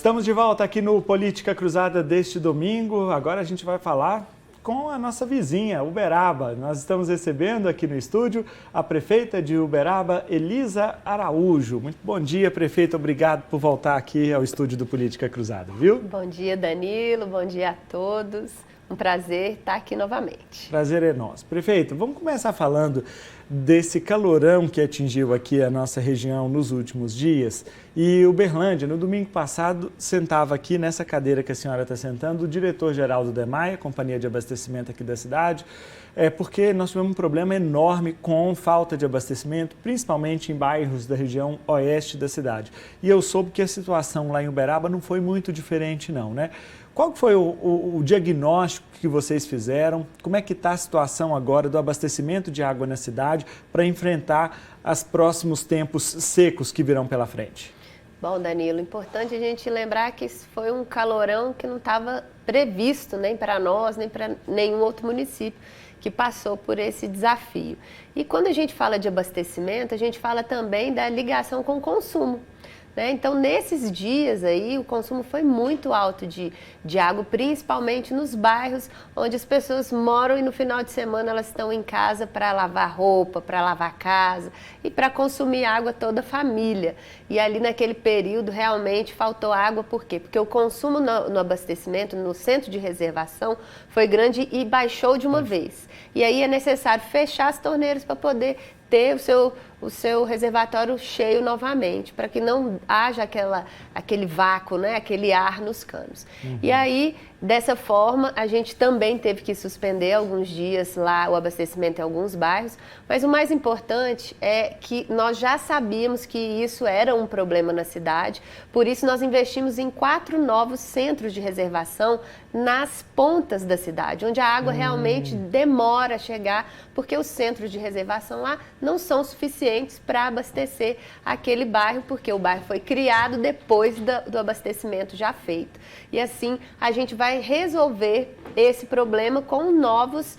Estamos de volta aqui no Política Cruzada deste domingo. Agora a gente vai falar com a nossa vizinha, Uberaba. Nós estamos recebendo aqui no estúdio a prefeita de Uberaba, Elisa Araújo. Muito bom dia, prefeita. Obrigado por voltar aqui ao estúdio do Política Cruzada, viu? Bom dia, Danilo. Bom dia a todos. Um prazer estar aqui novamente. Prazer é nosso. Prefeito, vamos começar falando desse calorão que atingiu aqui a nossa região nos últimos dias. E Uberlândia, no domingo passado, sentava aqui nessa cadeira que a senhora está sentando, o diretor-geral do DEMAI, a companhia de abastecimento aqui da cidade, porque nós tivemos um problema enorme com falta de abastecimento, principalmente em bairros da região oeste da cidade. E eu soube que a situação lá em Uberaba não foi muito diferente não, né? Qual foi o diagnóstico que vocês fizeram? Como é que está a situação agora do abastecimento de água na cidade para enfrentar os próximos tempos secos que virão pela frente? Bom, Danilo, importante a gente lembrar que isso foi um calorão que não estava previsto nem para nós, nem para nenhum outro município que passou por esse desafio. E quando a gente fala de abastecimento, a gente fala também da ligação com o consumo. Então, nesses dias aí, o consumo foi muito alto de água, principalmente nos bairros onde as pessoas moram e no final de semana elas estão em casa para lavar roupa, para lavar casa e para consumir água toda a família. E ali naquele período realmente faltou água, por quê? Porque o consumo no abastecimento, no centro de reservação, foi grande e baixou de uma vez. E aí é necessário fechar as torneiras para poder ter o seu reservatório cheio novamente, para que não haja aquele vácuo, né? Aquele ar nos canos. E aí, dessa forma, a gente também teve que suspender alguns dias lá o abastecimento em alguns bairros, mas o mais importante é que nós já sabíamos que isso era um problema na cidade, por isso nós investimos em 4 novos centros de reservação nas pontas da cidade, onde a água realmente demora a chegar, porque os centros de reservação lá não são suficientes para abastecer aquele bairro, porque o bairro foi criado depois do abastecimento já feito. E assim a gente vai resolver esse problema com novos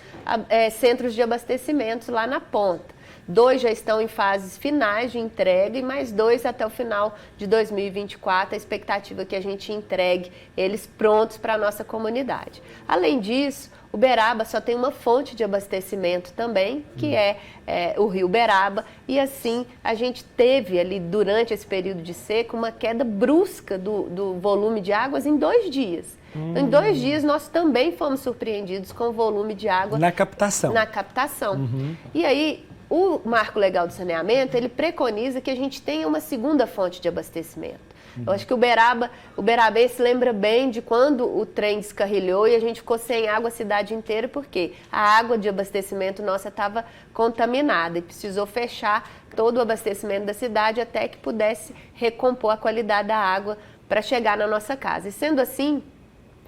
centros de abastecimento lá na ponta. 2 já estão em fases finais de entrega e mais 2 até o final de 2024. A expectativa é que a gente entregue eles prontos para a nossa comunidade. Além disso, Uberaba só tem uma fonte de abastecimento também, que é o Rio Uberaba, e assim a gente teve ali durante esse período de seca uma queda brusca do volume de águas em 2 dias. Em 2 dias nós também fomos surpreendidos com o volume de água na captação. E aí o Marco Legal do Saneamento, ele preconiza que a gente tenha uma segunda fonte de abastecimento. Eu acho que o uberabense lembra bem de quando o trem descarrilhou e a gente ficou sem água a cidade inteira, porque a água de abastecimento nossa estava contaminada e precisou fechar todo o abastecimento da cidade até que pudesse recompor a qualidade da água para chegar na nossa casa. E sendo assim,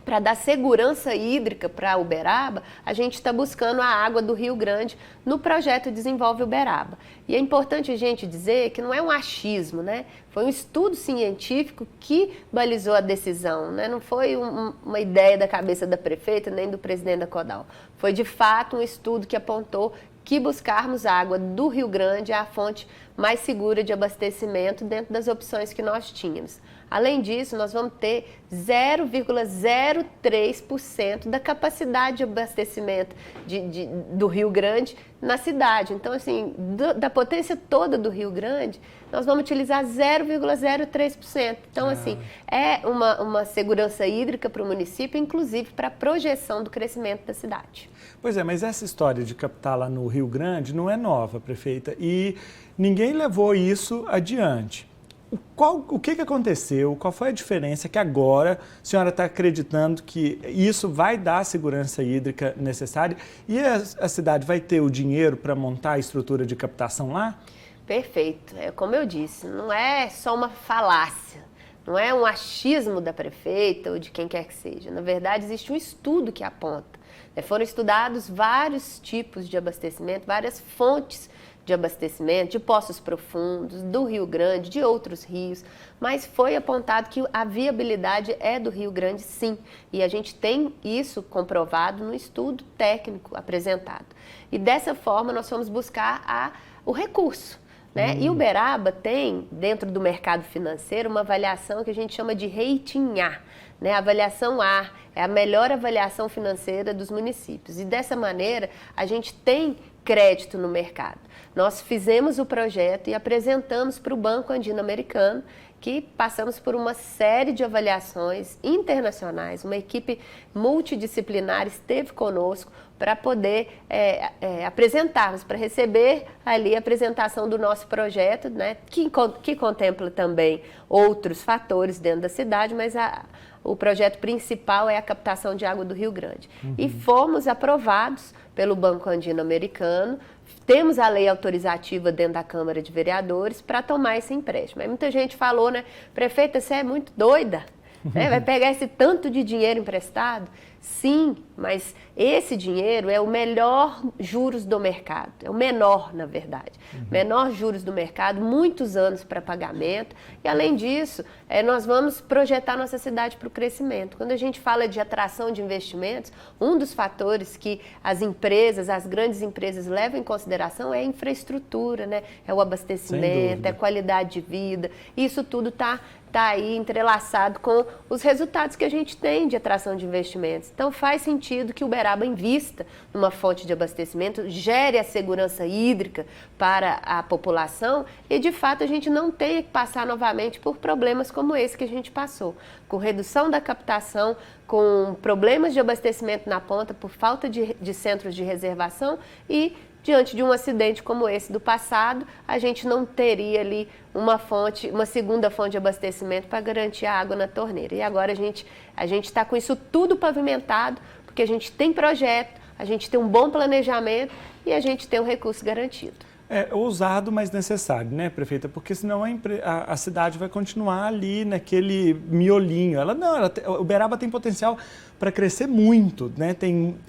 para dar segurança hídrica para Uberaba, a gente está buscando a água do Rio Grande no projeto Desenvolve Uberaba. E é importante a gente dizer que não é um achismo, né? Foi um estudo científico que balizou a decisão, né? Não foi uma ideia da cabeça da prefeita nem do presidente da CODAL. Foi de fato um estudo que apontou que buscarmos água do Rio Grande é a fonte mais segura de abastecimento dentro das opções que nós tínhamos. Além disso, nós vamos ter 0,03% da capacidade de abastecimento do Rio Grande na cidade. Então, assim, da potência toda do Rio Grande, nós vamos utilizar 0,03%. Então, assim, é uma segurança hídrica para o município, inclusive para a projeção do crescimento da cidade. Pois é, mas essa história de captar lá no Rio Grande não é nova, prefeita, e ninguém levou isso adiante. O que aconteceu? Qual foi a diferença que agora a senhora está acreditando que isso vai dar a segurança hídrica necessária e a cidade vai ter o dinheiro para montar a estrutura de captação lá? Perfeito. Como eu disse, não é só uma falácia, não é um achismo da prefeita ou de quem quer que seja. Na verdade, existe um estudo que aponta. Foram estudados vários tipos de abastecimento, várias fontes de abastecimento, de poços profundos, do Rio Grande, de outros rios, mas foi apontado que a viabilidade é do Rio Grande, sim, e a gente tem isso comprovado no estudo técnico apresentado. E dessa forma nós fomos buscar o recurso. né? E Uberaba tem, dentro do mercado financeiro, uma avaliação que a gente chama de rating A, né? A avaliação A é a melhor avaliação financeira dos municípios. E dessa maneira, a gente tem crédito no mercado. Nós fizemos o projeto e apresentamos para o Banco Andino Americano, que passamos por uma série de avaliações internacionais, uma equipe multidisciplinar esteve conosco para poder apresentarmos, para receber ali a apresentação do nosso projeto, né, que contempla também outros fatores dentro da cidade, mas o projeto principal é a captação de água do Rio Grande. E fomos aprovados pelo Banco Andino Americano. Temos a lei autorizativa dentro da Câmara de Vereadores para tomar esse empréstimo. Aí muita gente falou, né, prefeita, você é muito doida, né? Vai pegar esse tanto de dinheiro emprestado? Sim, mas esse dinheiro é o melhor juros do mercado, é o menor, na verdade. Menor juros do mercado, muitos anos para pagamento. E, além disso, nós vamos projetar nossa cidade para o crescimento. Quando a gente fala de atração de investimentos, um dos fatores que as empresas, as grandes empresas levam em consideração é a infraestrutura, né? É o abastecimento, é a qualidade de vida. Isso tudo está aí entrelaçado com os resultados que a gente tem de atração de investimentos. Então faz sentido que Uberaba invista numa fonte de abastecimento, gere a segurança hídrica para a população e, de fato, a gente não tenha que passar novamente por problemas como esse que a gente passou, com redução da captação, com problemas de abastecimento na ponta por falta de centros de reservação e, diante de um acidente como esse do passado, a gente não teria ali uma segunda fonte de abastecimento para garantir a água na torneira. E agora a gente está com isso tudo pavimentado, porque a gente tem projeto, a gente tem um bom planejamento e a gente tem um recurso garantido. É ousado, mas necessário, né, prefeita? Porque senão a cidade vai continuar ali naquele miolinho. Uberaba tem potencial para crescer muito, né?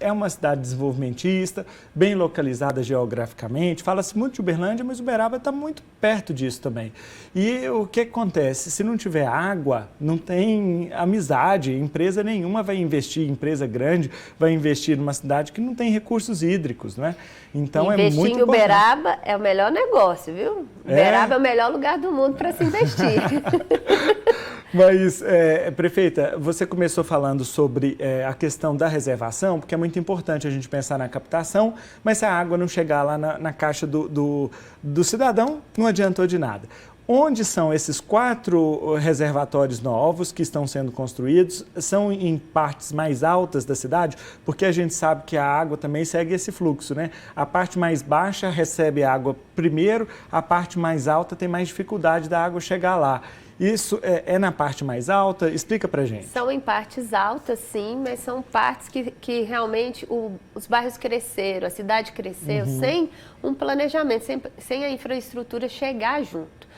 É uma cidade desenvolvimentista, bem localizada geograficamente. Fala-se muito de Uberlândia, mas Uberaba está muito perto disso também. E o que acontece? Se não tiver água, não tem amizade. Empresa nenhuma vai investir, empresa grande vai investir numa cidade que não tem recursos hídricos, né? Então investir é muito em Uberaba é o melhor negócio, viu? Uberaba é o melhor lugar do mundo para se investir. Mas, prefeita, você começou falando sobre a questão da reservação, porque é muito importante a gente pensar na captação, mas se a água não chegar lá na caixa do cidadão, não adiantou de nada. Onde são esses 4 reservatórios novos que estão sendo construídos? São em partes mais altas da cidade? Porque a gente sabe que a água também segue esse fluxo, né? A parte mais baixa recebe água primeiro, a parte mais alta tem mais dificuldade da água chegar lá. Isso é na parte mais alta? Explica pra gente. São em partes altas, sim, mas são partes que realmente os bairros cresceram, a cidade cresceu sem um planejamento, sem a infraestrutura chegar junto.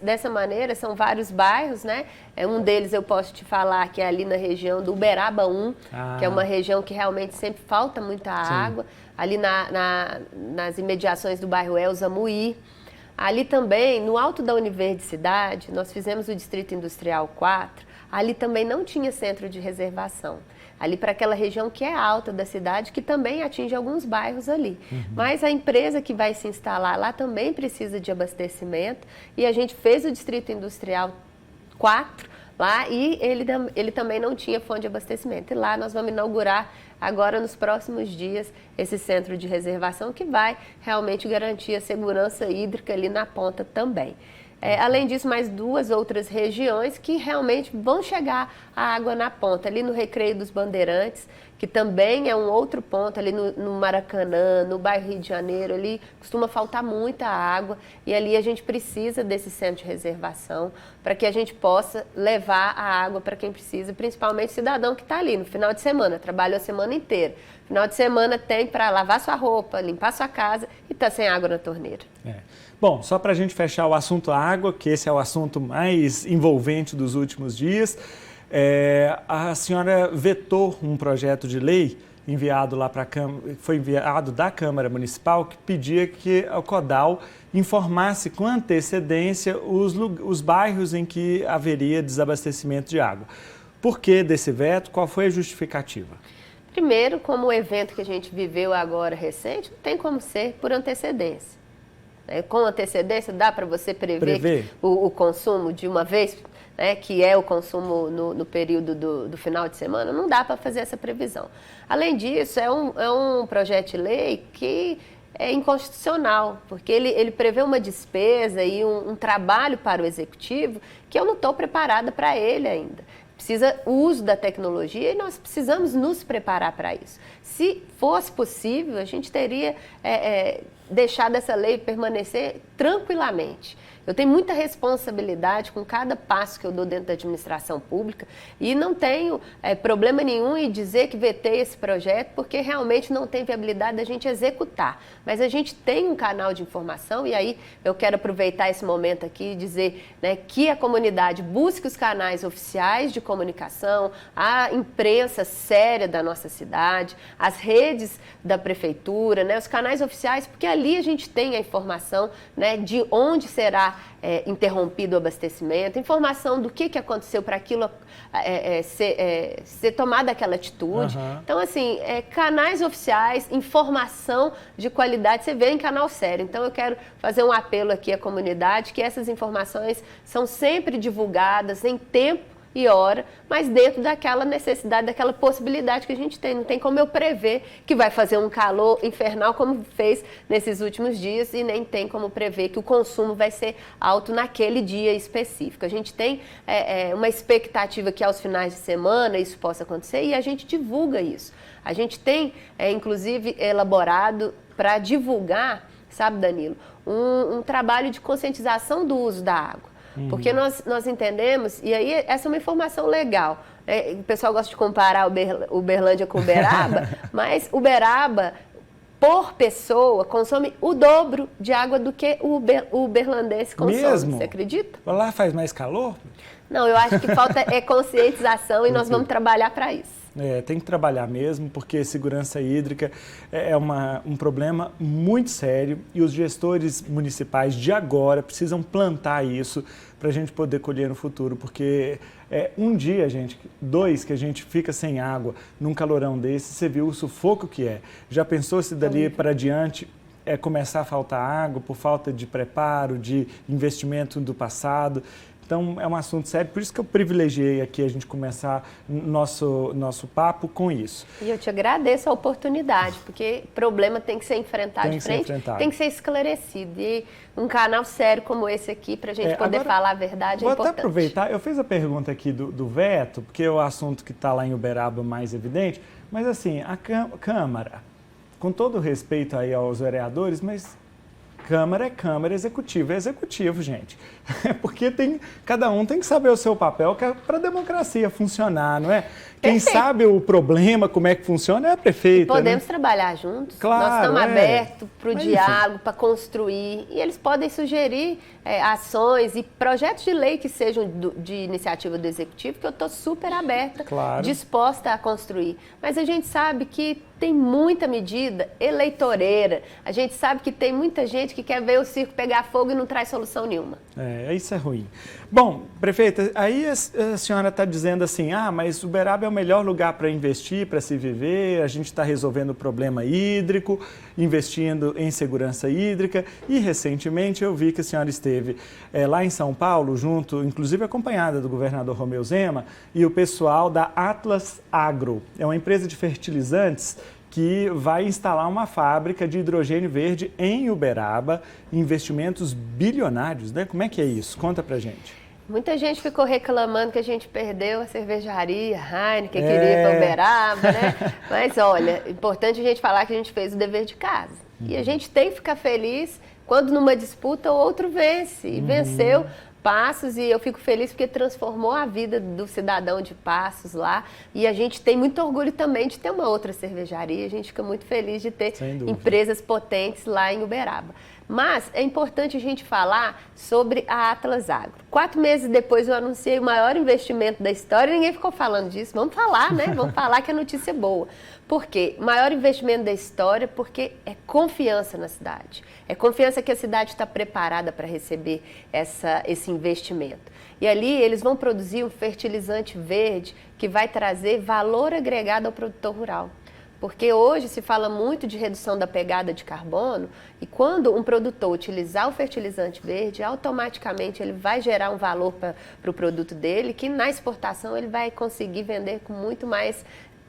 Dessa maneira, são vários bairros, né? Um deles eu posso te falar que é ali na região do Uberaba 1, que é uma região que realmente sempre falta muita água, ali nas imediações do bairro Elza Muí. Ali também, no alto da Universidade, nós fizemos o Distrito Industrial 4, ali também não tinha centro de reservação. Ali para aquela região que é alta da cidade, que também atinge alguns bairros ali. Mas a empresa que vai se instalar lá também precisa de abastecimento e a gente fez o Distrito Industrial 4 lá e ele também não tinha fonte de abastecimento. E lá nós vamos inaugurar agora nos próximos dias esse centro de reservação que vai realmente garantir a segurança hídrica ali na ponta também. Além disso, mais 2 outras regiões que realmente vão chegar a água na ponta, ali no Recreio dos Bandeirantes, que também é um outro ponto, ali no Maracanã, no bairro Rio de Janeiro, ali costuma faltar muita água e ali a gente precisa desse centro de reservação para que a gente possa levar a água para quem precisa, principalmente o cidadão que está ali no final de semana, trabalhou a semana inteira. Final de semana tem para lavar sua roupa, limpar sua casa e está sem água na torneira. Bom, só para a gente fechar o assunto água, que esse é o assunto mais envolvente dos últimos dias, a senhora vetou um projeto de lei enviado lá para a Câmara, foi enviado da Câmara Municipal, que pedia que a CODAL informasse com antecedência os bairros em que haveria desabastecimento de água. Por que desse veto? Qual foi a justificativa? Primeiro, como o evento que a gente viveu agora recente, não tem como ser por antecedência. né? Com antecedência dá para você prever Prever. o consumo de uma vez, né, que é o consumo no período do final de semana? Não dá para fazer essa previsão. Além disso, é um projeto de lei que é inconstitucional, porque ele prevê uma despesa e um trabalho para o executivo que eu não estou preparada para ele ainda. Precisa o uso da tecnologia e nós precisamos nos preparar para isso. Se fosse possível, a gente teria deixado essa lei permanecer tranquilamente. Eu tenho muita responsabilidade com cada passo que eu dou dentro da administração pública e não tenho problema nenhum em dizer que vetei esse projeto porque realmente não tem viabilidade da gente executar. Mas a gente tem um canal de informação e aí eu quero aproveitar esse momento aqui e dizer, né, que a comunidade busque os canais oficiais de comunicação, a imprensa séria da nossa cidade, as redes da prefeitura, né, os canais oficiais, porque ali a gente tem a informação, né, de onde será interrompido o abastecimento, informação do que aconteceu para aquilo ser tomada aquela atitude. Uhum. Então, assim, canais oficiais, informação de qualidade, você vê em canal sério. Então, eu quero fazer um apelo aqui à comunidade que essas informações são sempre divulgadas em tempo e hora, mas dentro daquela necessidade, daquela possibilidade que a gente tem. Não tem como eu prever que vai fazer um calor infernal como fez nesses últimos dias e nem tem como prever que o consumo vai ser alto naquele dia específico. A gente tem uma expectativa que aos finais de semana isso possa acontecer e a gente divulga isso. A gente tem, inclusive, elaborado para divulgar, sabe, Danilo, um trabalho de conscientização do uso da água. Porque nós entendemos, e aí essa é uma informação legal, o pessoal gosta de comparar Uberlândia com Uberaba, mas Uberaba, por pessoa, consome o dobro de água do que o uberlandense consome. Mesmo? Você acredita? Lá faz mais calor? Não, eu acho que falta conscientização e nós vamos trabalhar para isso. Tem que trabalhar mesmo, porque segurança hídrica é um problema muito sério e os gestores municipais de agora precisam plantar isso para a gente poder colher no futuro, porque um dia, dois, que a gente fica sem água num calorão desse, você viu o sufoco que é. Já pensou se dali para diante começar a faltar água por falta de preparo, de investimento do passado? Então, é um assunto sério, por isso que eu privilegiei aqui a gente começar nosso papo com isso. E eu te agradeço a oportunidade, porque problema tem que ser enfrentado de frente, tem que ser esclarecido. E um canal sério como esse aqui, para a gente poder falar a verdade, é importante. Vou até aproveitar, eu fiz a pergunta aqui do veto, porque é o assunto que está lá em Uberaba mais evidente, mas assim, a Câmara, com todo respeito aí aos vereadores, mas Câmara é Câmara, Executivo é Executivo, gente. Porque cada um tem que saber o seu papel para a democracia funcionar, não é? Quem sabe o problema, como é que funciona, é a prefeita. E podemos trabalhar juntos. Claro, nós estamos abertos para o diálogo, para construir. E eles podem sugerir ações e projetos de lei que sejam de iniciativa do Executivo, que eu estou super aberta, disposta a construir. Mas a gente sabe que tem muita medida eleitoreira. A gente sabe que tem muita gente que quer ver o circo pegar fogo e não traz solução nenhuma. Isso é ruim. Bom, prefeita, aí a senhora está dizendo assim, mas Uberaba é o melhor lugar para investir, para se viver, a gente está resolvendo o problema hídrico, investindo em segurança hídrica e recentemente eu vi que a senhora esteve lá em São Paulo, junto, inclusive acompanhada do governador Romeu Zema e o pessoal da Atlas Agro, é uma empresa de fertilizantes que vai instalar uma fábrica de hidrogênio verde em Uberaba, investimentos bilionários, né? Como é que é isso? Conta pra gente. Muita gente ficou reclamando que a gente perdeu a cervejaria, Heineken, queria ir para Uberaba, né? Mas olha, é importante a gente falar que a gente fez o dever de casa. E a gente tem que ficar feliz quando numa disputa o outro vence. E venceu Passos, e eu fico feliz porque transformou a vida do cidadão de Passos lá. E a gente tem muito orgulho também de ter uma outra cervejaria. A gente fica muito feliz de ter empresas potentes lá em Uberaba. Mas é importante a gente falar sobre a Atlas Agro. 4 meses depois eu anunciei o maior investimento da história e ninguém ficou falando disso. Vamos falar, né? Vamos falar que a notícia é boa. Por quê? Maior investimento da história porque é confiança na cidade. É confiança que a cidade está preparada para receber esse investimento. E ali eles vão produzir um fertilizante verde que vai trazer valor agregado ao produtor rural. Porque hoje se fala muito de redução da pegada de carbono e quando um produtor utilizar o fertilizante verde, automaticamente ele vai gerar um valor para o produto dele, que na exportação ele vai conseguir vender com muito mais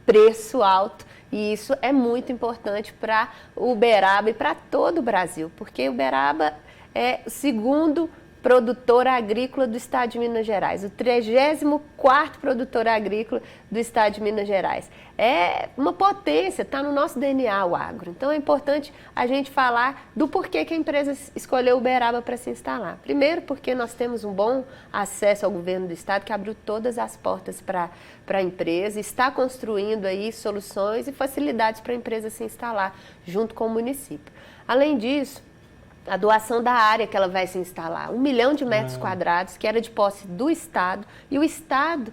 preço alto. E isso é muito importante para o Uberaba e para todo o Brasil, porque o Uberaba é o segundo produtor agrícola do estado de Minas Gerais, o 34º produtor agrícola do estado de Minas Gerais. É uma potência, está no nosso DNA o agro. Então é importante a gente falar do porquê que a empresa escolheu o Uberaba para se instalar. Primeiro, porque nós temos um bom acesso ao governo do estado, que abriu todas as portas para a empresa, está construindo aí soluções e facilidades para a empresa se instalar junto com o município. Além disso, a doação da área que ela vai se instalar, 1 milhão de metros quadrados, que era de posse do Estado, e o Estado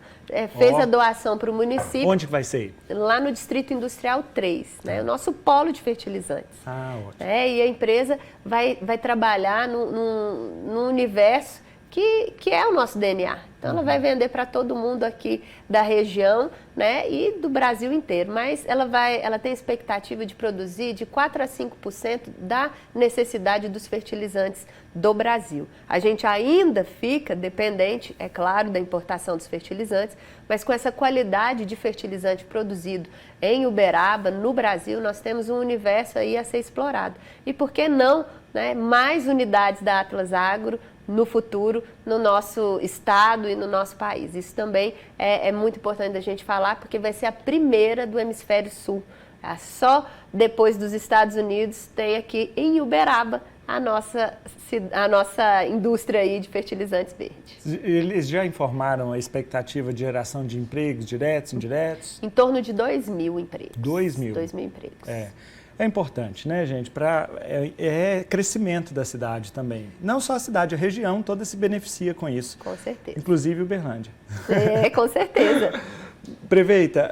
fez a doação para o município. Onde que vai ser? Lá no Distrito Industrial 3, né, o nosso polo de fertilizantes. Ótimo. E a empresa vai trabalhar num universo que é o nosso DNA. Então, ela vai vender para todo mundo aqui da região, né, e do Brasil inteiro. Mas ela tem expectativa de produzir de 4 a 5% da necessidade dos fertilizantes do Brasil. A gente ainda fica dependente, é claro, da importação dos fertilizantes, mas com essa qualidade de fertilizante produzido em Uberaba, no Brasil, nós temos um universo aí a ser explorado. E por que não, né, mais unidades da Atlas Agro no futuro, no nosso estado e no nosso país. Isso também é muito importante da gente falar, porque vai ser a primeira do Hemisfério Sul. Só depois dos Estados Unidos tem aqui em Uberaba a nossa indústria aí de fertilizantes verdes. Eles já informaram a expectativa de geração de empregos diretos, indiretos? Em torno de 2.000 empregos. 2.000? 2.000 empregos. É importante, né, gente? É crescimento da cidade também. Não só a cidade, a região toda se beneficia com isso. Com certeza. Inclusive Uberlândia. Com certeza. Prefeita,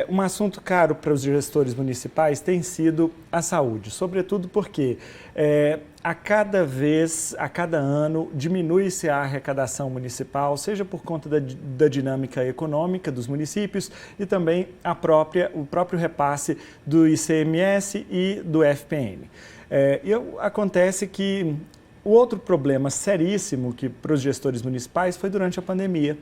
um assunto caro para os gestores municipais tem sido a saúde, sobretudo porque a cada ano diminui-se a arrecadação municipal, seja por conta da dinâmica econômica dos municípios e também o próprio repasse do ICMS e do FPM. Acontece que o outro problema seríssimo para os gestores municipais foi durante a pandemia.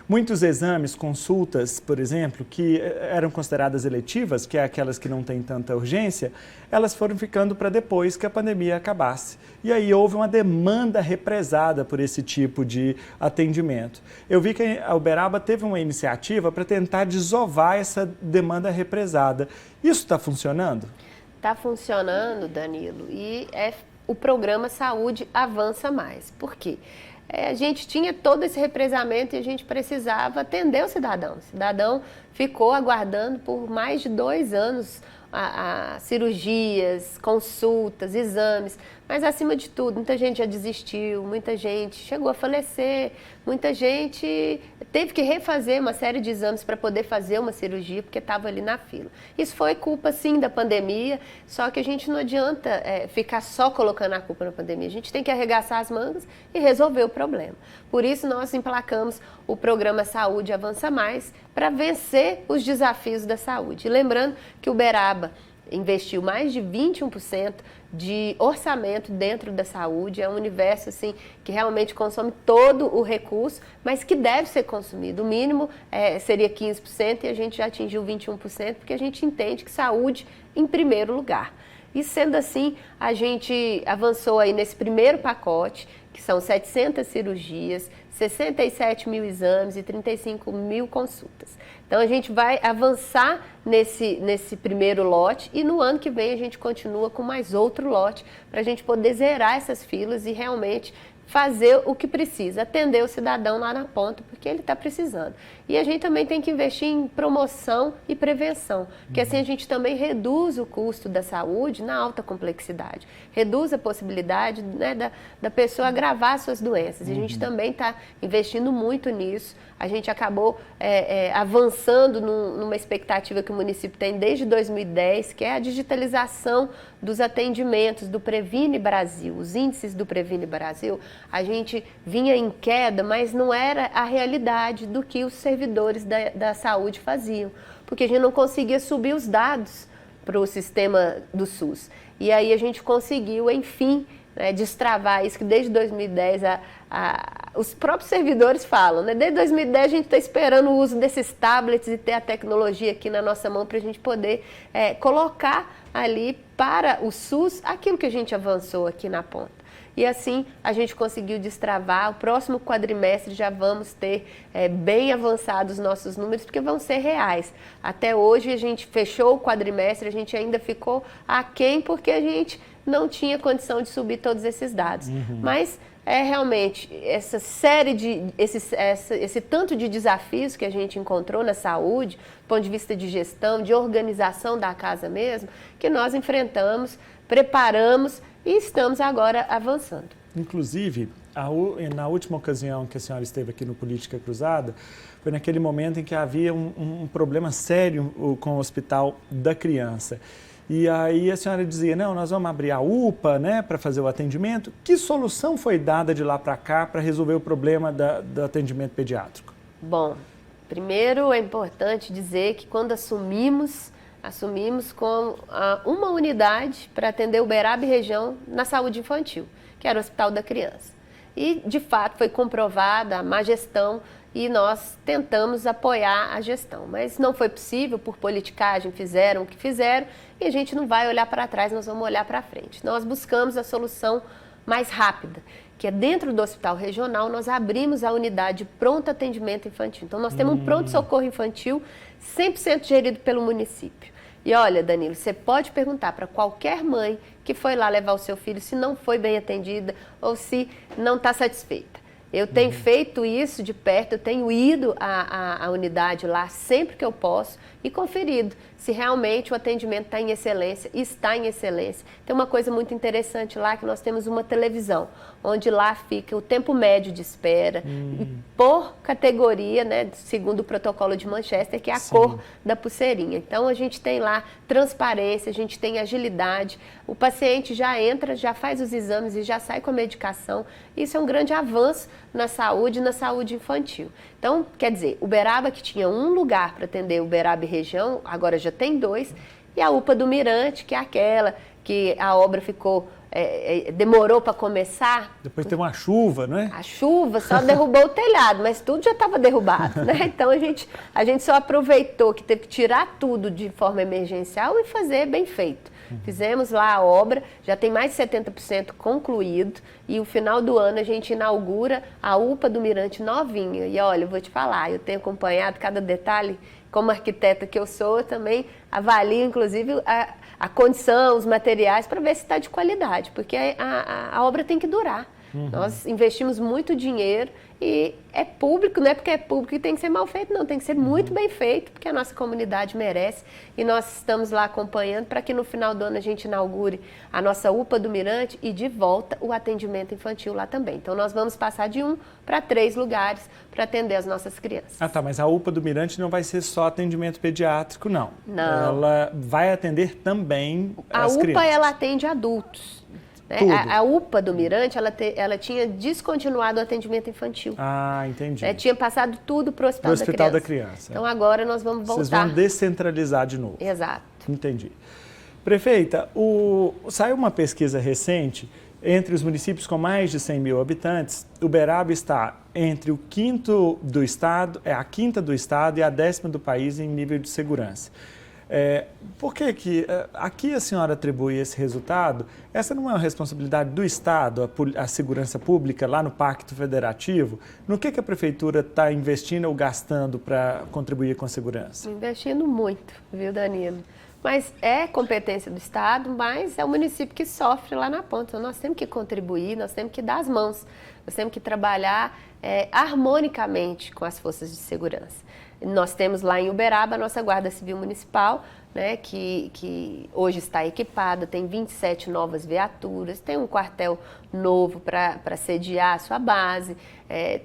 Muitos exames, consultas, por exemplo, que eram consideradas eletivas, que é aquelas que não têm tanta urgência, elas foram ficando para depois que a pandemia acabasse. E aí houve uma demanda represada por esse tipo de atendimento. Eu vi que a Uberaba teve uma iniciativa para tentar desovar essa demanda represada. Isso está funcionando? Está funcionando, Danilo, e o programa Saúde Avança Mais. Por quê? A gente tinha todo esse represamento e a gente precisava atender o cidadão. O cidadão ficou aguardando por mais de 2 anos a cirurgias, consultas, exames, mas acima de tudo, muita gente já desistiu, muita gente chegou a falecer, muita gente teve que refazer uma série de exames para poder fazer uma cirurgia porque estava ali na fila. Isso foi culpa, sim, da pandemia, só que a gente não adianta ficar só colocando a culpa na pandemia, a gente tem que arregaçar as mangas e resolver o problema. Por isso, nós emplacamos o programa Saúde Avança Mais para vencer os desafios da saúde. E lembrando que o Uberaba investiu mais de 21% de orçamento dentro da saúde, é um universo assim, que realmente consome todo o recurso, mas que deve ser consumido. O mínimo seria 15% e a gente já atingiu 21%, porque a gente entende que saúde em primeiro lugar. E sendo assim, a gente avançou aí nesse primeiro pacote, que são 700 cirurgias, 67 mil exames e 35 mil consultas. Então, a gente vai avançar nesse primeiro lote e no ano que vem a gente continua com mais outro lote para a gente poder zerar essas filas e realmente fazer o que precisa, atender o cidadão lá na ponta, porque ele está precisando. E a gente também tem que investir em promoção e prevenção, porque assim a gente também reduz o custo da saúde na alta complexidade, reduz a possibilidade, né, da pessoa agravar suas doenças. E a gente também está investindo muito nisso. A gente acabou avançando numa expectativa que o município tem desde 2010, que é a digitalização dos atendimentos do Previne Brasil. Os índices do Previne Brasil, a gente vinha em queda, mas não era a realidade do que os servidores da saúde faziam, porque a gente não conseguia subir os dados para o sistema do SUS. E aí a gente conseguiu, enfim, né, destravar isso, que desde 2010 os próprios servidores falam, né? Desde 2010 a gente está esperando o uso desses tablets e ter a tecnologia aqui na nossa mão para a gente poder colocar ali para o SUS aquilo que a gente avançou aqui na ponta. E assim a gente conseguiu destravar. O próximo quadrimestre já vamos ter bem avançados os nossos números, porque vão ser reais. Até hoje a gente fechou o quadrimestre, a gente ainda ficou aquém porque a gente não tinha condição de subir todos esses dados. Mas realmente essa série esse tanto de desafios que a gente encontrou na saúde, do ponto de vista de gestão, de organização da casa mesmo, que nós enfrentamos, preparamos e estamos agora avançando. Inclusive, na última ocasião que a senhora esteve aqui no Política Cruzada, foi naquele momento em que havia um problema sério com o Hospital da Criança. E aí a senhora dizia, não, nós vamos abrir a UPA, né, para fazer o atendimento. Que solução foi dada de lá para cá para resolver o problema do atendimento pediátrico? Bom, primeiro é importante dizer que quando assumimos com uma unidade para atender Uberaba e região na saúde infantil, que era o Hospital da Criança. E, de fato, foi comprovada a má gestão e nós tentamos apoiar a gestão. Mas não foi possível, por politicagem, fizeram o que fizeram e a gente não vai olhar para trás, nós vamos olhar para frente. Nós buscamos a solução mais rápida, que é dentro do hospital regional, nós abrimos a unidade de pronto atendimento infantil. Então, nós temos um pronto-socorro infantil 100% gerido pelo município. E olha, Danilo, você pode perguntar para qualquer mãe que foi lá levar o seu filho se não foi bem atendida ou se não está satisfeita. Eu tenho feito isso de perto, eu tenho ido à unidade lá sempre que eu posso e conferido se realmente o atendimento está em excelência, está em excelência. Tem uma coisa muito interessante lá, que nós temos uma televisão, onde lá fica o tempo médio de espera, e por categoria, né, segundo o protocolo de Manchester, que é a cor da pulseirinha. Então, a gente tem lá transparência, a gente tem agilidade, o paciente já entra, já faz os exames e já sai com a medicação. Isso é um grande avanço na saúde infantil. Então, quer dizer, Uberaba, que tinha um lugar para atender Uberaba e região, agora já tem 2, e a UPA do Mirante, que é aquela que a obra ficou, demorou para começar. Depois teve uma chuva, não é? A chuva só derrubou o telhado, mas tudo já estava derrubado, né? Então a gente só aproveitou que teve que tirar tudo de forma emergencial e fazer bem feito. Fizemos lá a obra, já tem mais de 70% concluído e o final do ano a gente inaugura a UPA do Mirante novinha. E olha, eu vou te falar, eu tenho acompanhado cada detalhe, como arquiteta que eu sou, eu também avalio inclusive a condição, os materiais para ver se está de qualidade, porque a obra tem que durar. Nós investimos muito dinheiro e é público, não é porque é público que tem que ser mal feito, não, tem que ser muito bem feito, porque a nossa comunidade merece e nós estamos lá acompanhando para que no final do ano a gente inaugure a nossa UPA do Mirante e de volta o atendimento infantil lá também. Então nós vamos passar de 1 para 3 lugares para atender as nossas crianças. Ah, tá, mas a UPA do Mirante não vai ser só atendimento pediátrico, não. Não. Ela vai atender também as crianças. A UPA, ela atende adultos. A UPA do Mirante, ela tinha descontinuado o atendimento infantil. Ah, entendi. Tinha passado tudo para o Hospital da Criança. Então agora nós vamos voltar. Vocês vão descentralizar de novo. Exato. Entendi. Prefeita, saiu uma pesquisa recente, entre os municípios com mais de 100 mil habitantes, Uberaba está entre o quinto do estado, a quinta do estado e a 10ª do país em nível de segurança. Por que aqui a senhora atribui esse resultado? Essa não é uma responsabilidade do Estado, a segurança pública, lá no Pacto Federativo? No que a Prefeitura está investindo ou gastando para contribuir com a segurança? Investindo muito, viu, Danilo? Mas é competência do Estado, mas é o município que sofre lá na ponta. Então, nós temos que contribuir, nós temos que dar as mãos, nós temos que trabalhar harmonicamente com as forças de segurança. Nós temos lá em Uberaba a nossa Guarda Civil Municipal, né, que hoje está equipada, tem 27 novas viaturas, tem um quartel novo para sediar a sua base,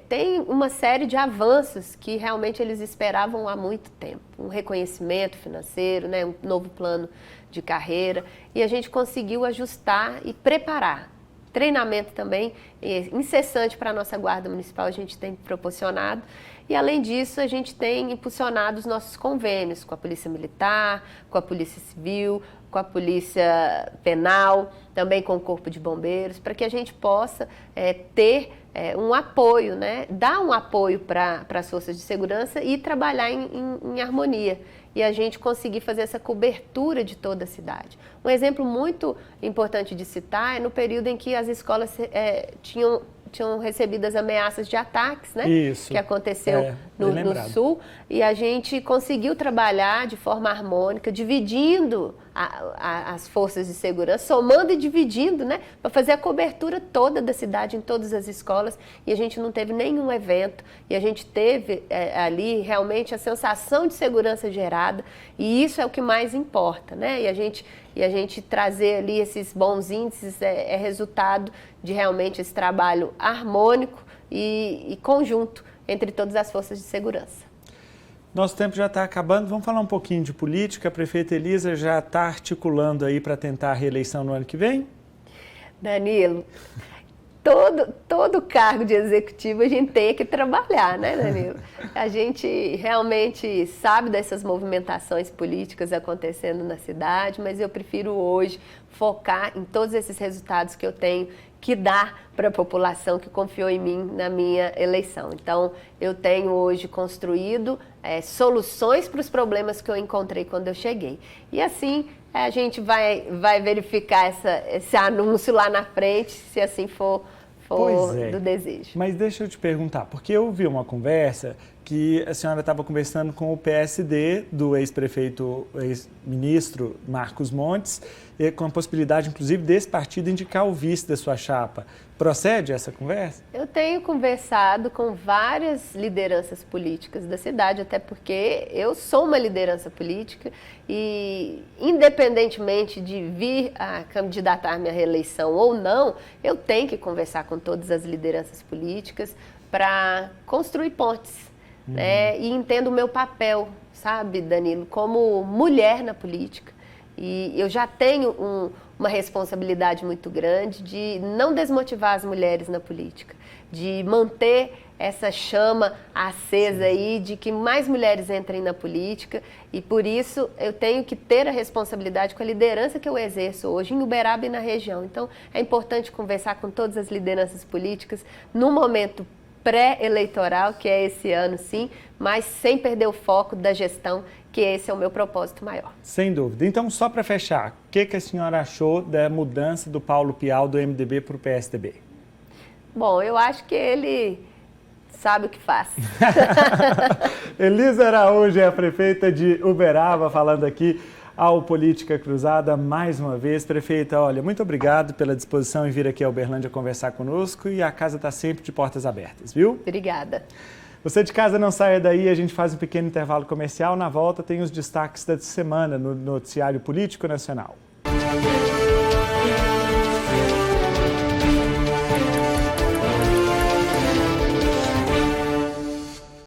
tem uma série de avanços que realmente eles esperavam há muito tempo. Um reconhecimento financeiro, né, um novo plano de carreira, e a gente conseguiu ajustar e preparar. Treinamento também incessante para a nossa Guarda Municipal a gente tem proporcionado E, além disso, a gente tem impulsionado os nossos convênios com a Polícia Militar, com a Polícia Civil, com a Polícia Penal, também com o Corpo de Bombeiros, para que a gente possa ter um apoio, né? Dar um apoio para as forças de segurança e trabalhar em harmonia. E a gente conseguir fazer essa cobertura de toda a cidade. Um exemplo muito importante de citar é no período em que as escolas tinham recebido as ameaças de ataques, né? Isso. Que aconteceu no Sul. E a gente conseguiu trabalhar de forma harmônica, dividindo as forças de segurança, somando e dividindo, né? Para fazer a cobertura toda da cidade, em todas as escolas. E a gente não teve nenhum evento. E a gente teve ali realmente a sensação de segurança gerada. E isso é o que mais importa, né? E a gente trazer ali esses bons índices é resultado de realmente esse trabalho harmônico e conjunto entre todas as forças de segurança. Nosso tempo já está acabando, vamos falar um pouquinho de política. A prefeita Elisa já está articulando aí para tentar a reeleição no ano que vem? Danilo, todo cargo de executivo a gente tem que trabalhar, né, Danilo? A gente realmente sabe dessas movimentações políticas acontecendo na cidade, mas eu prefiro hoje focar em todos esses resultados que eu tenho que dar para a população que confiou em mim na minha eleição. Então, eu tenho hoje construído soluções para os problemas que eu encontrei quando eu cheguei. E assim, a gente vai verificar esse anúncio lá na frente, se assim for do desejo. Mas deixa eu te perguntar, porque eu vi uma conversa que a senhora estava conversando com o PSD do ex-prefeito, ex-ministro Marcos Montes, e com a possibilidade, inclusive, desse partido indicar o vice da sua chapa. Procede essa conversa? Eu tenho conversado com várias lideranças políticas da cidade, até porque eu sou uma liderança política e, independentemente de vir a candidatar-me à reeleição ou não, eu tenho que conversar com todas as lideranças políticas para construir pontes. Né? E entendo o meu papel, sabe, Danilo, como mulher na política. E eu já tenho uma responsabilidade muito grande de não desmotivar as mulheres na política, de manter essa chama acesa aí, de que mais mulheres entrem na política, e por isso eu tenho que ter a responsabilidade com a liderança que eu exerço hoje em Uberaba e na região. Então é importante conversar com todas as lideranças políticas no momento pré-eleitoral, que é esse ano sim, mas sem perder o foco da gestão, que esse é o meu propósito maior. Sem dúvida. Então, só para fechar, o que a senhora achou da mudança do Paulo Pial do MDB para o PSDB? Bom, eu acho que ele sabe o que faz. Elisa Araújo é a prefeita de Uberaba, falando aqui ao Política Cruzada mais uma vez. Prefeita, olha, muito obrigado pela disposição em vir aqui a Uberlândia conversar conosco, e a casa está sempre de portas abertas, viu? Obrigada. Você de casa não saia daí, a gente faz um pequeno intervalo comercial. Na volta tem os destaques da semana no Noticiário Político Nacional.